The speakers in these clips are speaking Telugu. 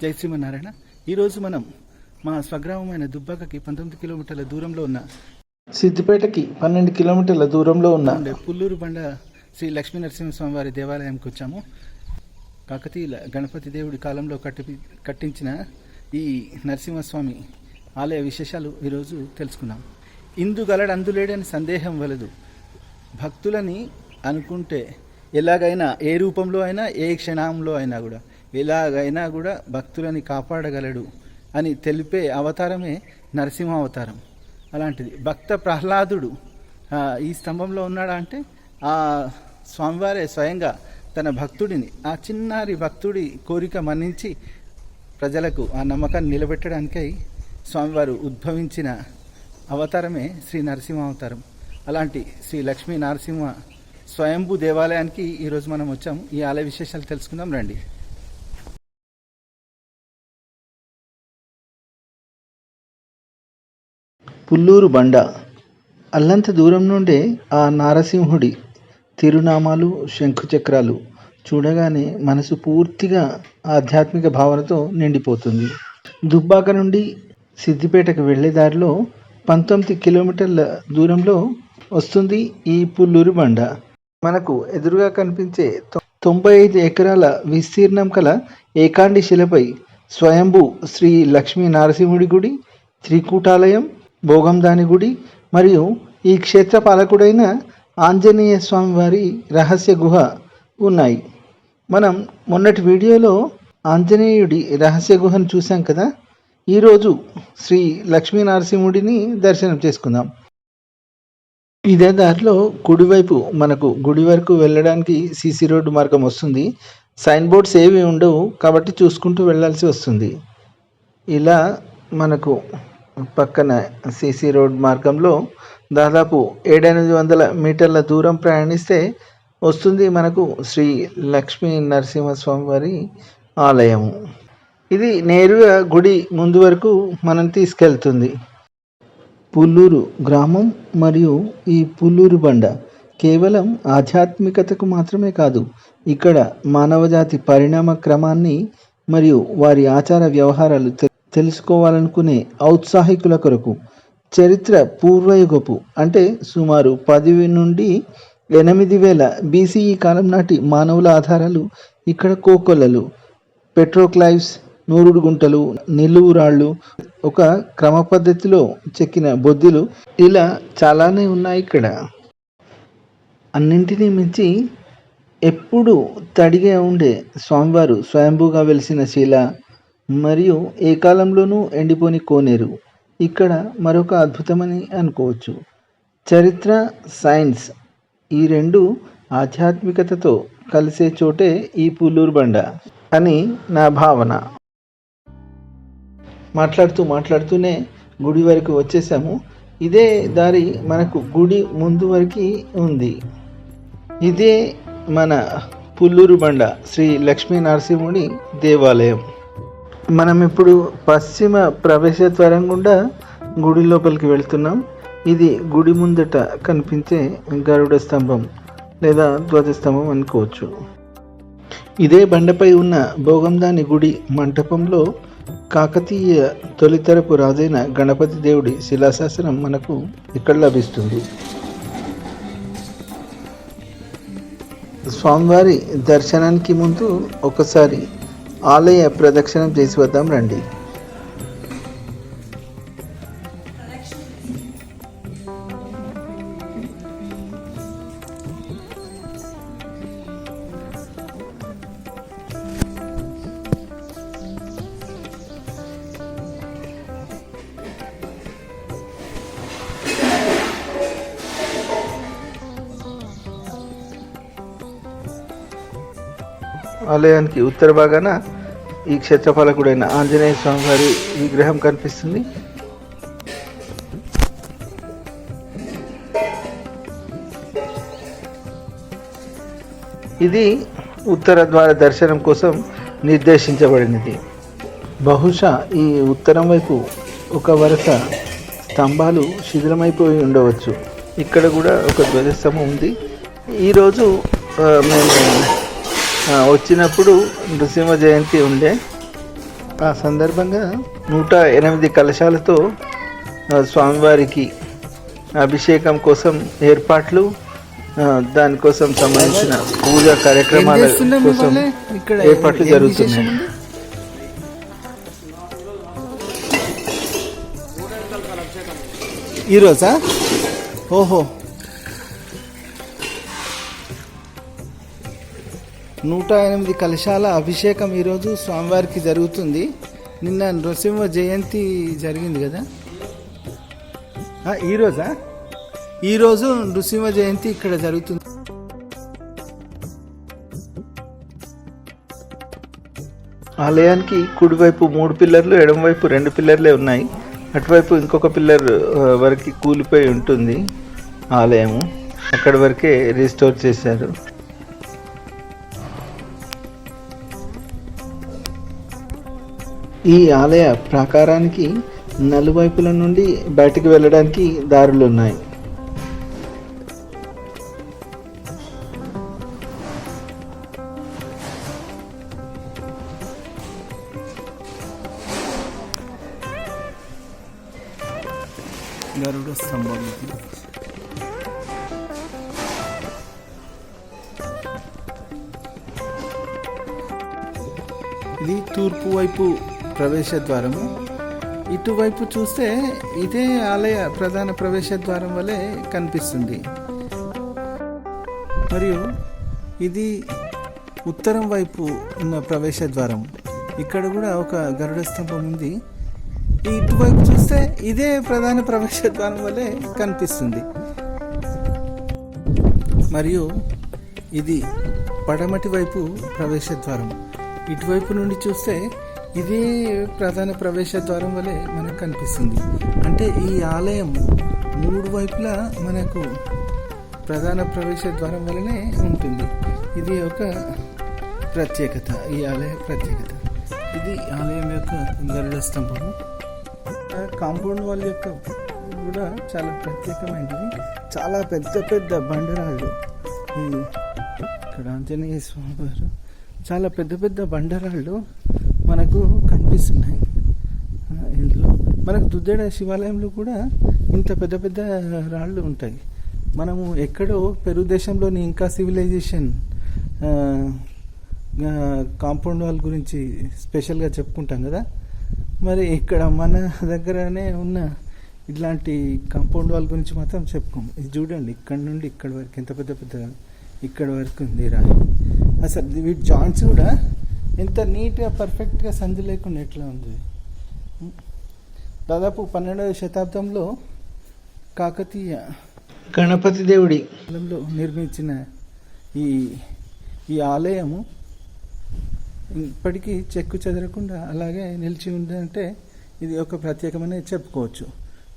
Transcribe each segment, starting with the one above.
జై శ్రీమన్నారాయణ. ఈరోజు మనం మా స్వగ్రామమైన దుబ్బాకకి 19 కిలోమీటర్ల దూరంలో ఉన్న, సిద్దిపేటకి 12 కిలోమీటర్ల దూరంలో ఉన్న పుల్లూరు బండ శ్రీ లక్ష్మీ నరసింహస్వామి వారి దేవాలయంకి వచ్చాము. కాకతీయుల గణపతి దేవుడి కాలంలో కట్టించిన ఈ నరసింహస్వామి ఆలయ విశేషాలు ఈరోజు తెలుసుకున్నాం. ఇందుగలడు అందులేడని సందేహం వలదు. భక్తులని అనుకుంటే ఎలాగైనా, ఏ రూపంలో అయినా, ఏ క్షణంలో అయినా కూడా, ఎలాగైనా కూడా భక్తులని కాపాడగలడు అని తెలిపే అవతారమే నరసింహ అవతారం. అలాంటిది భక్త ప్రహ్లాదుడు ఈ స్తంభంలో ఉన్నాడా అంటే ఆ స్వామివారే స్వయంగా తన భక్తుడిని, ఆ చిన్నారి భక్తుడి కోరిక మన్నించి ప్రజలకు ఆ నమ్మకాన్ని నిలబెట్టడానికై స్వామివారు ఉద్భవించిన అవతారమే శ్రీ నరసింహ అవతారం. అలాంటి శ్రీ లక్ష్మీ నరసింహ స్వయంభూ దేవాలయానికి ఈరోజు మనం వచ్చాము. ఈ ఆలయ విశేషాలు తెలుసుకుందాం రండి. పుల్లూరు బండ అల్లంత దూరం నుండే ఆ నారసింహుడి తిరునామాలు, శంఖుచక్రాలు చూడగానే మనసు పూర్తిగా ఆధ్యాత్మిక భావనతో నిండిపోతుంది. దుబ్బాక నుండి సిద్దిపేటకు వెళ్ళే దారిలో 19 కిలోమీటర్ల దూరంలో వస్తుంది ఈ పుల్లూరు బండ. మనకు ఎదురుగా కనిపించే 95 ఎకరాల విస్తీర్ణం కల ఏకాండి శిలపై స్వయంభూ శ్రీ లక్ష్మీ నరసింహుడి గుడి, త్రికూటాలయం, భోగందాని గుడి మరియు ఈ క్షేత్ర పాలకుడైన ఆంజనేయ స్వామి వారి రహస్య గుహ ఉన్నాయి. మనం మొన్నటి వీడియోలో ఆంజనేయుడి రహస్య గుహను చూసాం కదా. ఈరోజు శ్రీ లక్ష్మీ నరసింహుడిని దర్శనం చేసుకుందాం. ఇదే దారిలో కుడివైపు మనకు గుడి వరకు వెళ్ళడానికి సీసీ రోడ్డు మార్గం వస్తుంది. సైన్ బోర్డ్స్ ఏవి ఉండవు కాబట్టి చూసుకుంటూ వెళ్ళాల్సి వస్తుంది. ఇలా మనకు పక్కన సీసీ రోడ్ మార్గంలో దాదాపు 700-800 మీటర్ల దూరం ప్రయాణిస్తే వస్తుంది మనకు శ్రీ లక్ష్మీ నరసింహస్వామి వారి ఆలయము. ఇది నేరుగా గుడి ముందు వరకు మనం తీసుకెళ్తుంది. పుల్లూరు గ్రామం మరియు ఈ పుల్లూరు బండ కేవలం ఆధ్యాత్మికతకు మాత్రమే కాదు, ఇక్కడ మానవజాతి పరిణామ క్రమాన్ని మరియు వారి ఆచార వ్యవహారాలు తెలుసుకోవాలనుకునే ఔత్సాహికుల కొరకు చరిత్ర పూర్వయుగపు అంటే సుమారు 10 నుండి 8000 BCE కాలం నాటి మానవుల ఆధారాలు, ఇక్కడ కోకొల్లలు, పెట్రోక్లైవ్స్, నూరుడు గుంటలు, నిలువు రాళ్ళు, ఒక క్రమ పద్ధతిలో చెక్కిన బొద్దులు, ఇలా చాలానే ఉన్నాయి ఇక్కడ. అన్నింటినీ మించి ఎప్పుడు తడిగా ఉండే స్వామివారు స్వయంభూగా వెలిసిన శిల మరియు ఏ కాలంలోనూ ఎండిపోని కోనేరు ఇక్కడ మరొక అద్భుతమని అనుకోవచ్చు. చరిత్ర, సైన్స్ ఈ రెండు ఆధ్యాత్మికతతో కలిసే చోటే ఈ పుల్లూరు బండ అని నా భావన. మాట్లాడుతూనే గుడి వరకు వచ్చేసాము. ఇదే దారి మనకు గుడి ముందు వరకు ఉంది. ఇదే మన పుల్లూరు బండ శ్రీ లక్ష్మీ నరసింహుడి దేవాలయం. మనం ఇప్పుడు పశ్చిమ ప్రవేశ ద్వారం గుండా గుడి లోపలికి వెళ్తున్నాం. ఇది గుడి ముందట కనిపించే గరుడ స్తంభం లేదా ధ్వజస్తంభం అనుకోవచ్చు. ఇదే బండపై ఉన్న భోగందాని గుడి మంటపంలో కాకతీయ తొలితరపు రాజైన గణపతి దేవుడి శిలాశాసనం మనకు ఇక్కడ లభిస్తుంది. స్వామివారి దర్శనానికి ముందు ఒకసారి ఆలయ ప్రదక్షిణం చేసి వద్దాం రండి. ఆలయానికి ఉత్తర భాగాన ఈ క్షేత్రపాలకుడైన ఆంజనేయ స్వామి వారి విగ్రహం కనిపిస్తుంది. ఇది ఉత్తర ద్వార దర్శనం కోసం నిర్దేశించబడినది. బహుశా ఈ ఉత్తరం వైపు ఒక వరుస స్తంభాలు శిథిలమైపోయి ఉండవచ్చు. ఇక్కడ కూడా ఒక ధ్వజస్తంభం ఉంది. ఈరోజు మేము వచ్చినప్పుడు నృసింహ జయంతి ఉండే. ఆ సందర్భంగా 108 కలశాలతో స్వామివారికి అభిషేకం కోసం ఏర్పాట్లు, దానికోసం సంబంధించిన పూజా కార్యక్రమాల కోసం ఏర్పాట్లు జరుగుతున్నాయి. ఈరోజా? ఓహో, 108 కలశాల అభిషేకం ఈరోజు స్వామివారికి జరుగుతుంది. నిన్న నృసింహ జయంతి జరిగింది కదా, ఈరోజా? ఈరోజు నృసింహ జయంతి ఇక్కడ జరుగుతుంది. ఆలయానికి కుడివైపు 3 పిల్లర్లు, ఎడమవైపు 2 పిల్లర్లే ఉన్నాయి. అటువైపు ఇంకొక పిల్లర్ వరకు కూలిపోయి ఉంటుంది ఆలయము. అక్కడి వరకే రీస్టోర్ చేశారు. ఈ ఆలయ ప్రాకారానికి నలువైపుల నుండి బయటికి వెళ్ళడానికి దారులు ఉన్నాయి. గరుడ స్తంభం ఇది తూర్పు వైపు ప్రవేశ ద్వారము. ఇటువైపు చూస్తే ఇదే ఆలయ ప్రధాన ప్రవేశ ద్వారం వలె కనిపిస్తుంది. మరియు ఇది ఉత్తరం వైపు ఉన్న ప్రవేశ ద్వారం. ఇక్కడ కూడా ఒక గరుడ స్తంభం ఉంది. ఇటువైపు చూస్తే ఇదే ప్రధాన ప్రవేశ ద్వారం వలె కనిపిస్తుంది. మరియు ఇది పడమటి వైపు ప్రవేశ ద్వారం. ఇటువైపు నుండి చూస్తే ఇదే ప్రధాన ప్రవేశ ద్వారం వలె మనకు కనిపిస్తుంది. అంటే ఈ ఆలయం 3 వైపులా మనకు ప్రధాన ప్రవేశ ద్వారం వలనే ఉంటుంది. ఇది ఒక ప్రత్యేకత, ఈ ఆలయ ప్రత్యేకత. ఇది ఆలయం యొక్క గరుడ స్తంభము. కాంపౌండ్ వాల్ యొక్క కూడా చాలా ప్రత్యేకమైనది. చాలా పెద్ద పెద్ద బండరాళ్ళు. ఇక్కడ ఆంజనేయ స్వామి వారు చాలా పెద్ద పెద్ద బండరాళ్ళు మనకు కనిపిస్తున్నాయి. ఇందులో మనకు దుద్దెడ శివాలయంలో కూడా ఇంత పెద్ద పెద్ద రాళ్ళు ఉంటాయి. మనము ఎక్కడో పెరు దేశంలోని ఇంకా సివిలైజేషన్ కాంపౌండ్ వాల్ గురించి స్పెషల్గా చెప్పుకుంటాం కదా, మరి ఇక్కడ మన దగ్గరనే ఉన్న ఇట్లాంటి కాంపౌండ్ వాల్ గురించి మాత్రం చెప్పుకోము. ఇది చూడండి, ఇక్కడ నుండి ఇక్కడ వరకు ఎంత పెద్ద పెద్ద ఇక్కడ వరకు ఉంది రాయి. అసలు వీటి జాయింట్స్ కూడా ఎంత నీట్గా పర్ఫెక్ట్గా సంధి లేకుండా ఎట్లా ఉంది. దాదాపు 12వ శతాబ్దంలో కాకతీయ గణపతి దేవుడి కాలంలో నిర్మించిన ఈ ఆలయము ఇప్పటికీ చెక్కు చెదరకుండా అలాగే నిలిచి ఉందంటే ఇది ఒక ప్రత్యేకమైన చెప్పుకోవచ్చు.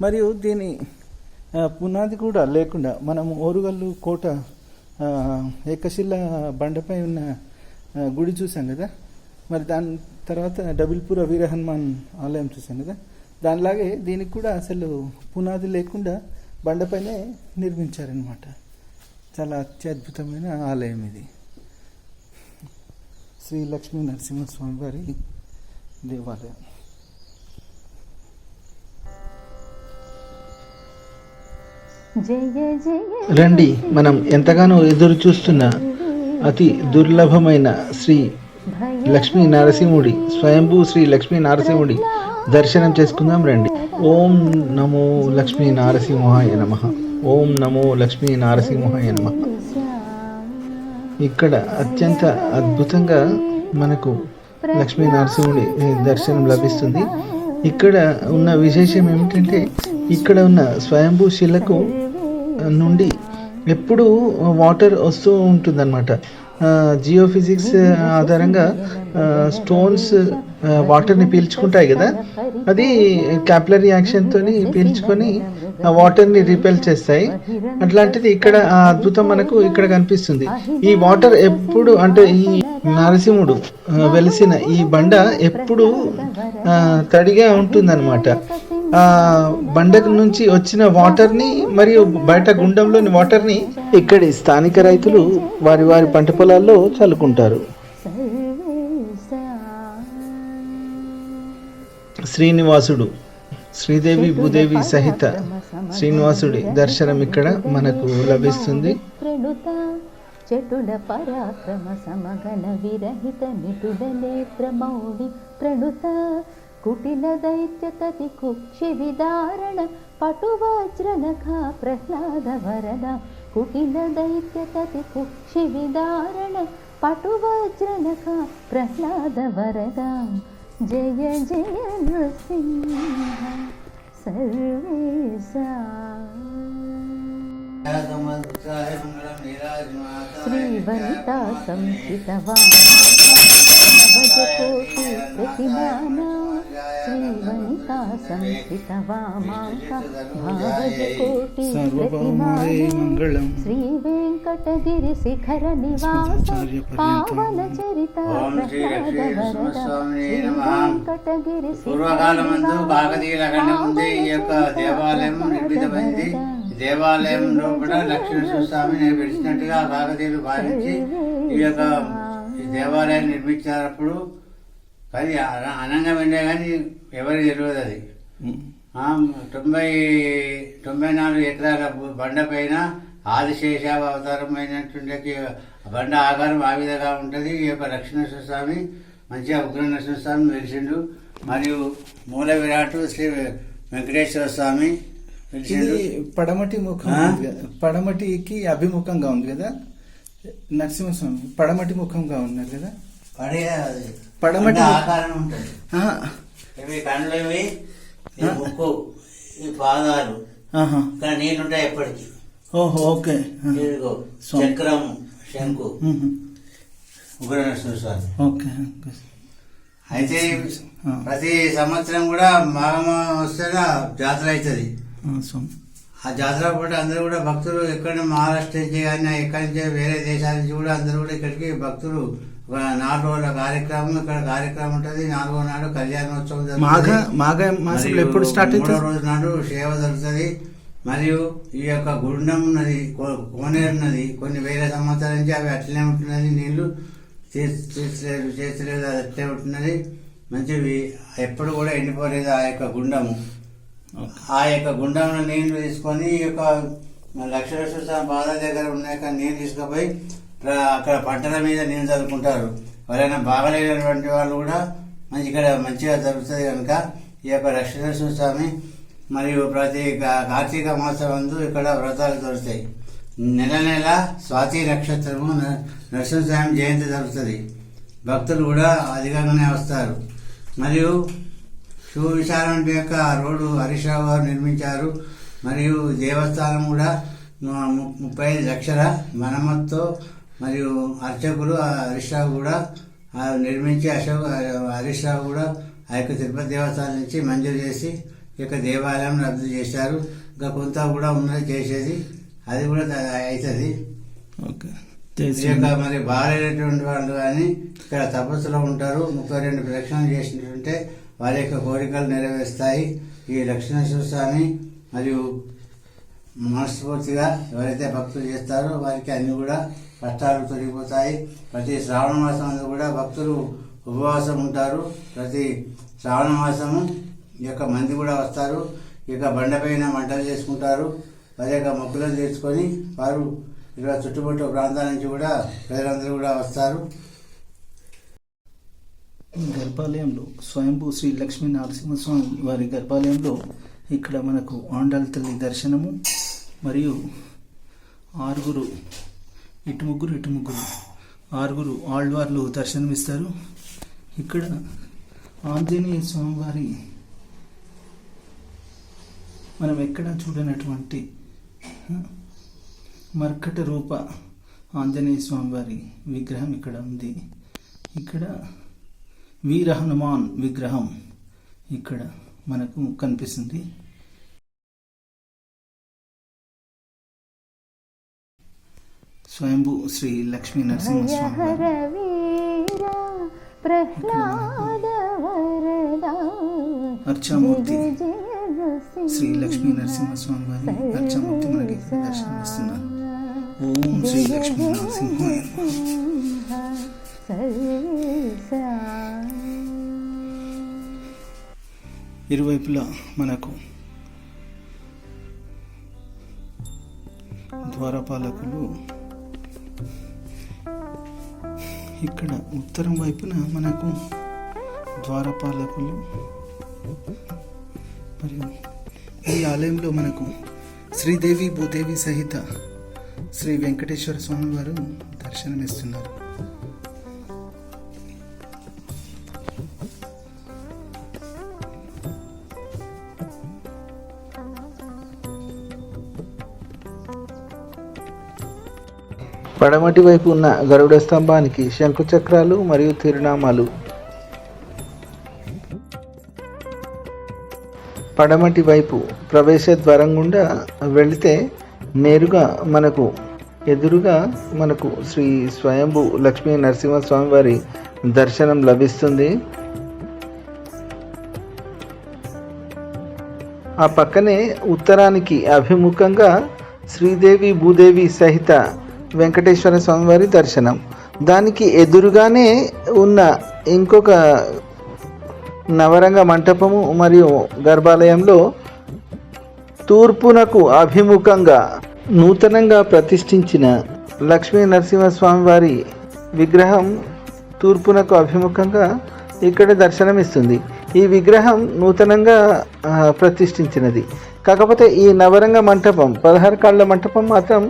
మరియు దీని పునాది కూడా లేకుండా మనము ఓరుగల్లు కోట ఏకశిల బండపై ఉన్న గుడి చూసాం కదా, మరి దాని తర్వాత డబుల్పుర వీర హనుమాన్ ఆలయం చూసాం కదా, దానిలాగే దీనికి కూడా అసలు పునాది లేకుండా బండపైనే నిర్మించారనమాట. చాలా అత్యద్భుతమైన ఆలయం ఇది. శ్రీ లక్ష్మీ నరసింహస్వామి వారి దేవాలయం. రండి, మనం ఎంతగానో ఎదురు చూస్తున్న అతి దుర్లభమైన శ్రీ లక్ష్మీ నరసింహుడి, స్వయంభూ శ్రీ లక్ష్మీ నరసింహుడి దర్శనం చేసుకుందాం రండి. ఓం నమో లక్ష్మీ నారసింహాయ నమః. ఓం నమో లక్ష్మీ నారసింహాయ నమః. ఇక్కడ అత్యంత అద్భుతంగా మనకు లక్ష్మీ నరసింహుడి దర్శనం లభిస్తుంది. ఇక్కడ ఉన్న విశేషం ఏమిటంటే, ఇక్కడ ఉన్న స్వయంభూ శిలకు నుండి ఎప్పుడు వాటర్ వస్తూ ఉంటుందన్నమాట. జియోఫిజిక్స్ ఆధారంగా స్టోన్స్ వాటర్ని పీల్చుకుంటాయి కదా, అది క్యాపిలరీ యాక్షన్తో పీల్చుకొని వాటర్ని రిపెల్ చేస్తాయి. అట్లాంటిది ఇక్కడ ఆ అద్భుతం మనకు ఇక్కడ కనిపిస్తుంది. ఈ వాటర్ ఎప్పుడు అంటే ఈ నరసింహుడు వెలిసిన ఈ బండ ఎప్పుడు తడిగా ఉంటుందన్నమాట. ఆ బండకు నుంచి వచ్చిన వాటర్ని మరియు బయట గుండంలోని వాటర్ని ఇక్కడి స్థానిక రైతులు వారి వారి పంట పొలాల్లో చల్లుకుంటారు. శ్రీనివాసుడు శ్రీదేవి భూదేవి సహిత శ్రీనివాసుడి దర్శనం ఇక్కడ మనకు లభిస్తుంది. చటుల పరాక్రమ సమగణ విరహిత నిటుల నేత్ర మౌళి ప్రణుత కుటిల దైత్య తతి కుక్షి విదారణ పటు వజ్రనఖ ప్రహ్లాద వరద కుటిల దైత్య తతి కుక్షి విదారణ పటు వజ్రనఖ ప్రహ్లాద వరద జయ జయ నృసింహ సర్వేశ. శ్రీవనితా సంస్థితవామాకోటి ప్రతిమానా శ్రీవనితా సంస్థితవామాక భావజకోటి ప్రతిమానా శ్రీ వెంకటగిరి శిఖర నివాస పావన చరిత ప్రహ్లాద వరద శ్రీ వెంకటగిరి పూర్వకాలమందు కాకతీయుల కంటే ముందే ఈ యొక్క దేవాలయం నిర్మితమైంది. దేవాలయంలో కూడా లక్ష్మీనరసింహస్వామి వెలిసినట్టుగా కాకతీయులు భావించి ఈ యొక్క దేవాలయాన్ని నిర్మించినప్పుడు కానీ అనంగా వెళ్ళే కానీ ఎవరికి తెలియదు అది. 94 ఎకరాల బండ పైన ఆదిశేష అవతారమైనటువంటి బండ ఆకారం ఆ విధంగా ఉంటుంది. ఈ యొక్క లక్ష్మీనరసింహస్వామి మంచిగా ఉగ్ర నరసింహస్వామి వెలిసిండు. మరియు మూల విరాట్ శ్రీ వెంకటేశ్వర స్వామి ఇది పడమటి ముఖం ఉంది కదా, పడమటికి అభిముఖంగా ఉంది కదా నరసింహస్వామి, పడమటి ముఖంగా ఉన్నారు కదా. పడమటి ఆకారం ఉంటుంది. ఇవి కళ్ళు, ఇవి ముక్కు, ఈ పాదాలు, ఇక్కడ నీళ్ళుంటాయి ఎప్పటికీ. ఓహో ఓకే. చక్రం, శంకు, ఉగ్ర నరసింహస్వామి. ఓకే. అయితే ప్రతి సంవత్సరం కూడా మాఘమాసంలో జాతర అవుతుంది. ఆ జాతర పూట అందరూ కూడా భక్తులు ఎక్కడ మహారాష్ట్ర నుంచి కానీ ఎక్కడి నుంచి వేరే దేశాల నుంచి కూడా అందరూ కూడా ఇక్కడికి భక్తులు 4 రోజుల కార్యక్రమం ఇక్కడ కార్యక్రమం ఉంటుంది. 4వ నాడు కళ్యాణోత్సవం జరుగుతుంది. ఎప్పుడు స్టార్ట్ అవుతుంది? 3వ రోజు నాడు సేవ జరుగుతుంది. మరియు ఈ యొక్క గుండం ఉన్నది, కోనేరు ఉన్నది, కొన్ని వేల సంవత్సరాల నుంచి అవి అట్లనే ఉంటున్నది. నీళ్లు చేసలేదు, అది అట్లే ఉంటున్నది. మంచివి ఎప్పుడు కూడా ఎండిపోలేదు ఆ యొక్క గుండము. ఆ యొక్క గుండంలో నీళ్లు తీసుకొని ఈ యొక్క లక్ష్మీనరసింహస్వామి పాదాల దగ్గర ఉన్న నీళ్ళు తీసుకుపోయి అక్కడ పంటల మీద నీళ్ళు చదువుకుంటారు. ఎవరైనా బాగలేనటువంటి వాళ్ళు కూడా ఇక్కడ మంచిగా జరుగుతుంది కనుక ఈ యొక్క లక్ష్మీనరసింహస్వామి మరియు ప్రతి కార్తీక మాసం అందు ఇక్కడ వ్రతాలు జరుగుతాయి. నెల నెల స్వాతి నక్షత్రము నరసింహస్వామి జయంతి జరుగుతుంది. భక్తులు కూడా అధికంగానే వస్తారు. మరియు సువిశాలం యొక్క రోడ్డు హరీష్ రావు గారు నిర్మించారు. మరియు దేవస్థానం కూడా 35 లక్షల మరమ్మతుతో మరియు అర్చకులు హరీష్ రావు కూడా నిర్మించి హరీష్ రావు కూడా ఆ యొక్క తిరుపతి దేవస్థానం నుంచి మంజూరు చేసి ఈ యొక్క దేవాలయం రద్దు చేశారు. ఇంకా కొంత కూడా ఉన్నది చేసేది, అది కూడా అవుతుంది. మరి బాగాలేనటువంటి వాళ్ళు కానీ ఇక్కడ తపస్సులో ఉంటారు. 32 ప్రదక్షిణలు చేసినట్టుంటే వారి యొక్క కోరికలు నెరవేరుస్తాయి. ఈ లక్ష్మీనరసింహస్వామి మరియు మనస్ఫూర్తిగా ఎవరైతే భక్తులు చేస్తారో వారికి అన్ని కూడా కష్టాలు తొలగిపోతాయి. ప్రతి శ్రావణ మాసం కూడా భక్తులు ఉపవాసం ఉంటారు. ప్రతి శ్రావణ మాసము ఈ యొక్క మంది కూడా వస్తారు. ఈ యొక్క బండపైన వంటలు చేసుకుంటారు. వారి యొక్క మొక్కులను తీర్చుకొని వారు ఇలా చుట్టుపక్కల ప్రాంతాల నుంచి కూడా ప్రజలందరూ కూడా వస్తారు. గర్భాలయంలో స్వయంభూ శ్రీ లక్ష్మీ నరసింహస్వామి వారి గర్భాలయంలో ఇక్కడ మనకు ఆండాల తల్లి దర్శనము మరియు 6 ఇటు ముగ్గురు 6 ఆళ్వార్లు దర్శనమిస్తారు. ఇక్కడ ఆంజనేయ స్వామివారి మనం ఎక్కడ చూడనటువంటి మర్కట రూప ఆంజనేయ స్వామివారి విగ్రహం ఇక్కడ ఉంది. ఇక్కడ వీర హనుమాన్ విగ్రహం ఇక్కడ మనకు కనిపిస్తుంది. స్వయంభూ శ్రీ లక్ష్మీ నరసింహస్వామి అర్చామూర్తి శ్రీ లక్ష్మీ నరసింహస్వామి వారి అర్చామూర్తి మనకి దర్శనమిస్తున్నారు. ఓం శ్రీ లక్ష్మీ నరసింహాయ ఇరువైపులా మనకు ద్వారపాలకులు, ఇక్కడ ఉత్తరం వైపున మనకు ద్వారపాలకులు మరియు ఈ ఆలయంలో మనకు శ్రీదేవి భూదేవి సహిత శ్రీ వెంకటేశ్వర స్వామి వారు దర్శనమిస్తున్నారు. పడమటి వైపు ఉన్న గరుడ స్తంభానికి శంకుచక్రాలు మరియు తిరునామాలు. పడమటి వైపు ప్రవేశ ద్వారం గుండా వెళితే నేరుగా ఎదురుగా మనకు శ్రీ స్వయంభూ లక్ష్మీ నరసింహస్వామి వారి దర్శనం లభిస్తుంది. ఆ పక్కనే ఉత్తరానికి అభిముఖంగా శ్రీదేవి భూదేవి సహిత వెంకటేశ్వర స్వామి వారి దర్శనం. దానికి ఎదురుగానే ఉన్న ఇంకొక నవరంగ మంటపము మరియు గర్భాలయంలో తూర్పునకు అభిముఖంగా నూతనంగా ప్రతిష్ఠించిన లక్ష్మీ నరసింహస్వామి వారి విగ్రహం తూర్పునకు అభిముఖంగా ఇక్కడ దర్శనమిస్తుంది. ఈ విగ్రహం నూతనంగా ప్రతిష్ఠించినది. కాకపోతే ఈ నవరంగ మంటపం 16 కాళ్ళ మంటపం మాత్రం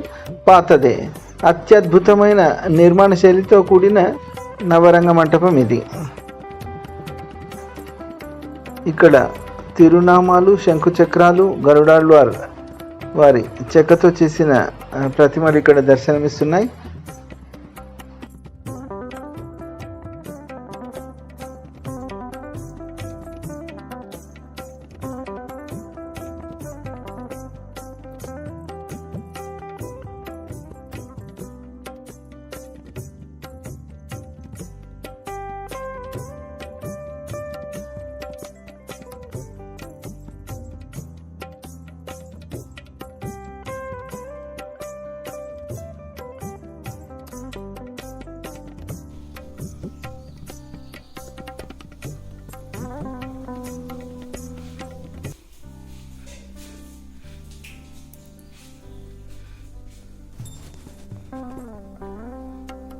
పాతదే. అత్యద్భుతమైన నిర్మాణ శైలితో కూడిన నవరంగ మంటపం ఇది. ఇక్కడ తిరునామాలు, శంకుచక్రాలు, గరుడాళ్వార్ వారి చెక్కతో చేసిన ప్రతిమలు ఇక్కడ దర్శనమిస్తున్నాయి.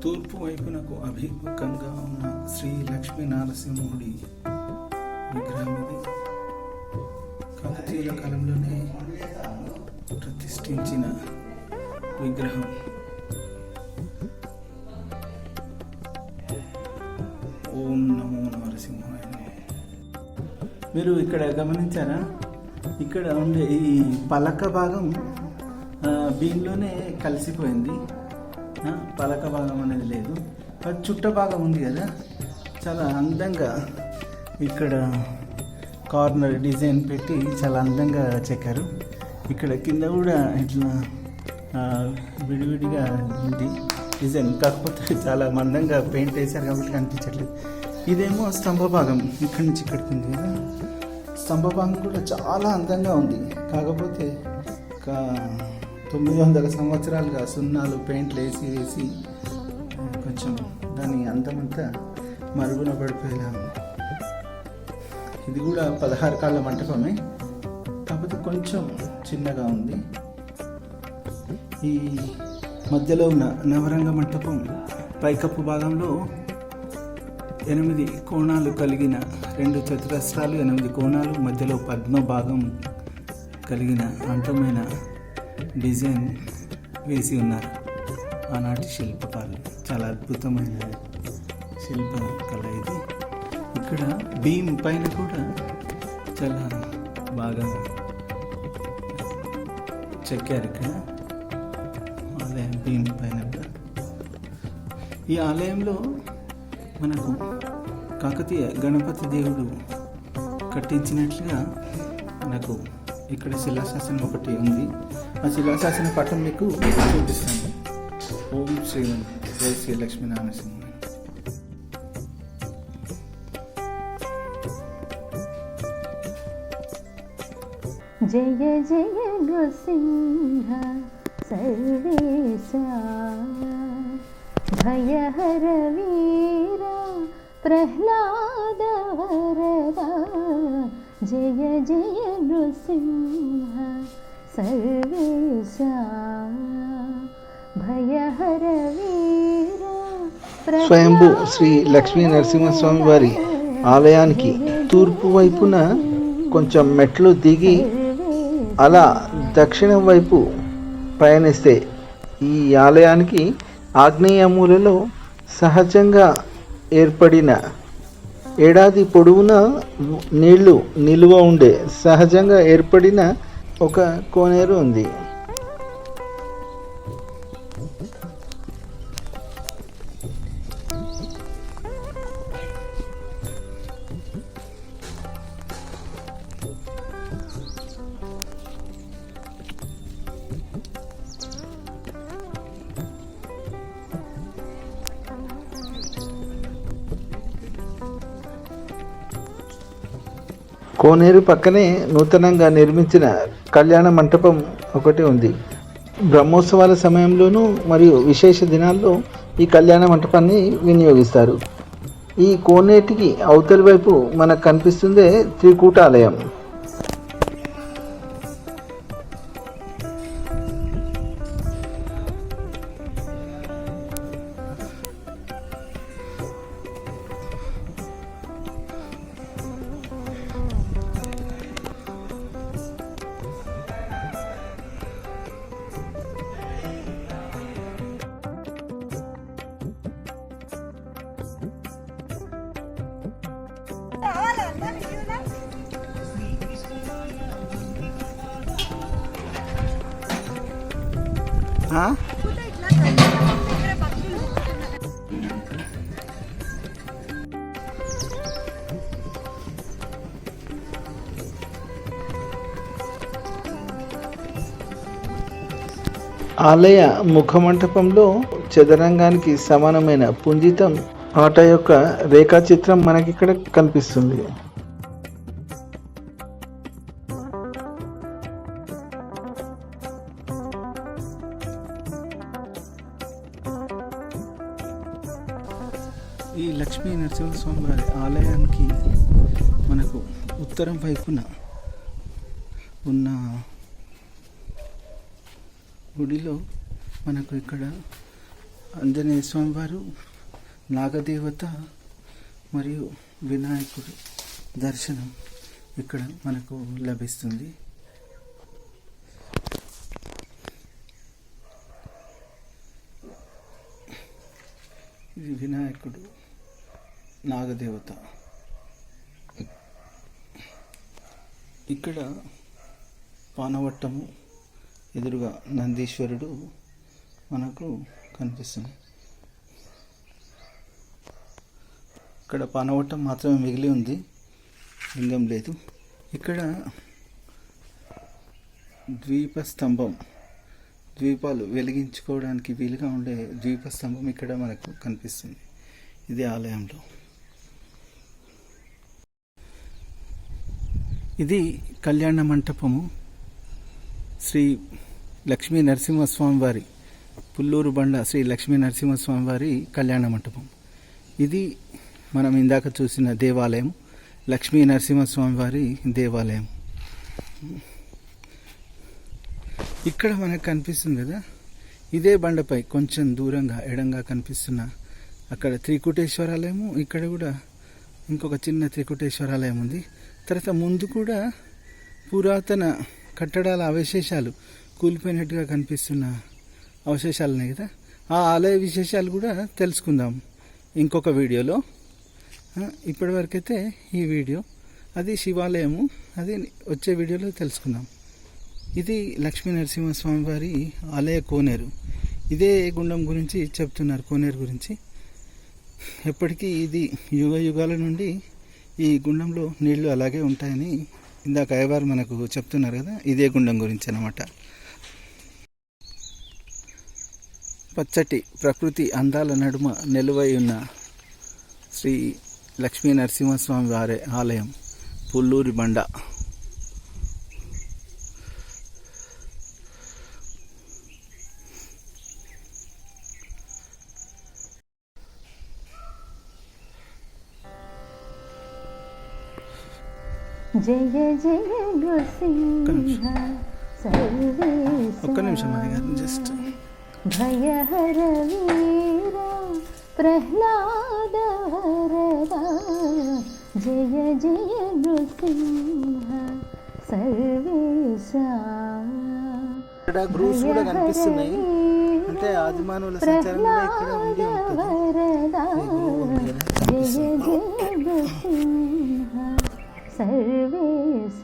తూర్పు వైపునకు అభిముఖంగా ఉన్న శ్రీ లక్ష్మీ నరసింహుడి విగ్రహం ఇది. కాకతీయుల కాలంలోనే ప్రతిష్ఠించిన విగ్రహం. ఓం నమో నరసింహాయ. మీరు ఇక్కడ గమనించారా? ఇక్కడ ఉండే ఈ పలక భాగం దీనిలోనే కలిసిపోయింది. పలక భాగం అనేది లేదు. చుట్ట భాగం ఉంది కదా, చాలా అందంగా ఇక్కడ కార్నర్ డిజైన్ పెట్టి చాలా అందంగా చెక్కారు. ఇక్కడ కింద కూడా ఇట్లా విడివిడిగా ఉంది డిజైన్, కాకపోతే చాలా మందంగా పెయింట్ వేశారు కాబట్టి కనిపించట్లేదు. ఇదేమో స్తంభ భాగం, ఇక్కడి నుంచి ఇక్కడికి ఉంది కదా. స్తంభ భాగం కూడా చాలా అందంగా ఉంది. కాకపోతే 900 సంవత్సరాలుగా సున్నాలు పెయింట్లు వేసి కొంచెం దాని అందమంతా మరుగున పడిపోయేలా ఉంది. ఇది కూడా 16 కాళ్ళ మంటపమే, కాకపోతే కొంచెం చిన్నగా ఉంది. ఈ మధ్యలో ఉన్న నవరంగ మంటపం పైకప్పు భాగంలో 8 కోణాలు కలిగిన 2 చతురస్రాలు, 8 కోణాలు, మధ్యలో పద్మ భాగం కలిగిన అందమైన డిజైన్ వేసి ఉన్నారు ఆనాటి శిల్పకారులు. చాలా అద్భుతమైన శిల్పకళ ఇది. ఇక్కడ బీమ్ పైన కూడా చాలా బాగా చెక్కారు. ఇక్కడ ఆలయం బీమ్ పైన కూడా. ఈ ఆలయంలో మనకు కాకతీయ గణపతి దేవుడు కట్టించినట్లుగా మనకు ఇక్కడ శిలాశాసనం ఒకటి ఉంది. ఆ శిలాశాసన పటం మీకు చూపిస్తాను. ఓం శ్రీ జై శ్రీ లక్ష్మీ నరసింహ. జయ జయ నృసింహ సర్వేశ, భయహర వీర ప్రహ్లాద వరద, జయ జయ నృసింహ సర్వేశ భయహర వీర స్వయంభూ శ్రీ లక్ష్మీ నరసింహస్వామి వారి ఆలయానికి తూర్పు వైపున కొంచెం మెట్లు దిగి అలా దక్షిణం వైపు ప్రయాణిస్తే ఈ ఆలయానికి ఆగ్నేయ మూలలో సహజంగా ఏర్పడిన ఏడాది పొడవునా నీళ్లు నిలువ ఉండే సహజంగా ఏర్పడిన ఒక కోనేరు ఉంది. కోనేరు పక్కనే నూతనంగా నిర్మించిన కళ్యాణ మంటపం ఒకటి ఉంది. బ్రహ్మోత్సవాల సమయంలోనూ మరియు విశేష దినాల్లో ఈ కళ్యాణ మంటపాన్ని వినియోగిస్తారు. ఈ కోనేటికి అవతలి వైపు మనకు కనిపిస్తుందే త్రికూటాలయం. ఆలయ ముఖమంటపంలో చదరంగానికి సమానమైన పుంజితం ఆట యొక్క రేఖాచిత్రం మనకిక్కడ కనిపిస్తుంది. ఈ లక్ష్మీ నరసింహస్వామి వారి ఆలయానికి మనకు ఉత్తరం వైపున ఉన్న గుడిలో మనకు ఇక్కడ ఆంజనేయ స్వామి వారు, నాగదేవత మరియు వినాయకుడు దర్శనం ఇక్కడ మనకు లభిస్తుంది. ఇది వినాయకుడు, నాగదేవత. ఇక్కడ పానవట్టము, ఎదురుగా నందీశ్వరుడు మనకు కనిపిస్తుంది. ఇక్కడ పానవట్టం మాత్రమే మిగిలి ఉంది, లింగం లేదు. ఇక్కడ ద్వీపస్తంభం, ద్వీపాలు వెలిగించుకోవడానికి వీలుగా ఉండే ద్వీపస్తంభం ఇక్కడ మనకు కనిపిస్తుంది. ఇది ఆలయంలో. ఇది కళ్యాణ మంటపము. శ్రీ లక్ష్మీ నరసింహస్వామి వారి పుల్లూరు బండ శ్రీ లక్ష్మీ నరసింహస్వామి వారి కళ్యాణ మంటపం. ఇది మనం ఇందాక చూసిన దేవాలయం, లక్ష్మీ నరసింహస్వామి వారి దేవాలయం. ఇక్కడ మనకు కనిపిస్తుంది కదా, ఇదే బండపై కొంచెం దూరంగా ఎడంగా కనిపిస్తున్న అక్కడ త్రికూటేశ్వరాలయము, ఇక్కడ కూడా ఇంకొక చిన్న త్రికూటేశ్వరాలయం ఉంది. తర్వాత ముందు కూడా పురాతన కట్టడాల అవశేషాలు, కూలిపోయినట్టుగా కనిపిస్తున్న అవశేషాలు ఉన్నాయి కదా, ఆ ఆలయ విశేషాలు కూడా తెలుసుకుందాం ఇంకొక వీడియోలో. ఇప్పటివరకైతే ఈ వీడియో, అది శివాలయము, అది వచ్చే వీడియోలో తెలుసుకుందాం. ఇది లక్ష్మీ నరసింహస్వామి వారి ఆలయ కోనేరు. ఇదే గుండం గురించి చెప్తున్నారు, కోనేరు గురించి. ఎప్పటికీ ఇది యుగ యుగాల నుండి ఈ గుండంలో నీళ్లు అలాగే ఉంటాయని ఇందాక అయ్యవారు మనకు చెప్తున్నారు కదా, ఇదే గుండం గురించి అన్నమాట. పచ్చటి ప్రకృతి అందాల నడుమ నెలవై ఉన్న శ్రీ లక్ష్మీ నరసింహస్వామి వారి ఆలయం, పుల్లూరి బండ. జయ జయ నృసింహ సర్వేశ ఒక్క నిమిషం మాయ గారు జస్ట్ భయహర వీర ప్రహ్లాద వరదా జయ జయ నృసింహ సర్వేశ ఇక్కడ గ్రూప్స్ కూడా కనిపిస్తున్నాయి. అంటే ఆదిమానవుల సంచారం కూడా ఇక్కడ ఉండి ఉంటుంది. జయ జయ నృసింహ సర్వేశ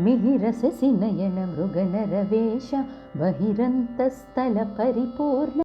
మిహిరససి నయన మృగనరవేష బహిరంతస్థల పరిపూర్ణ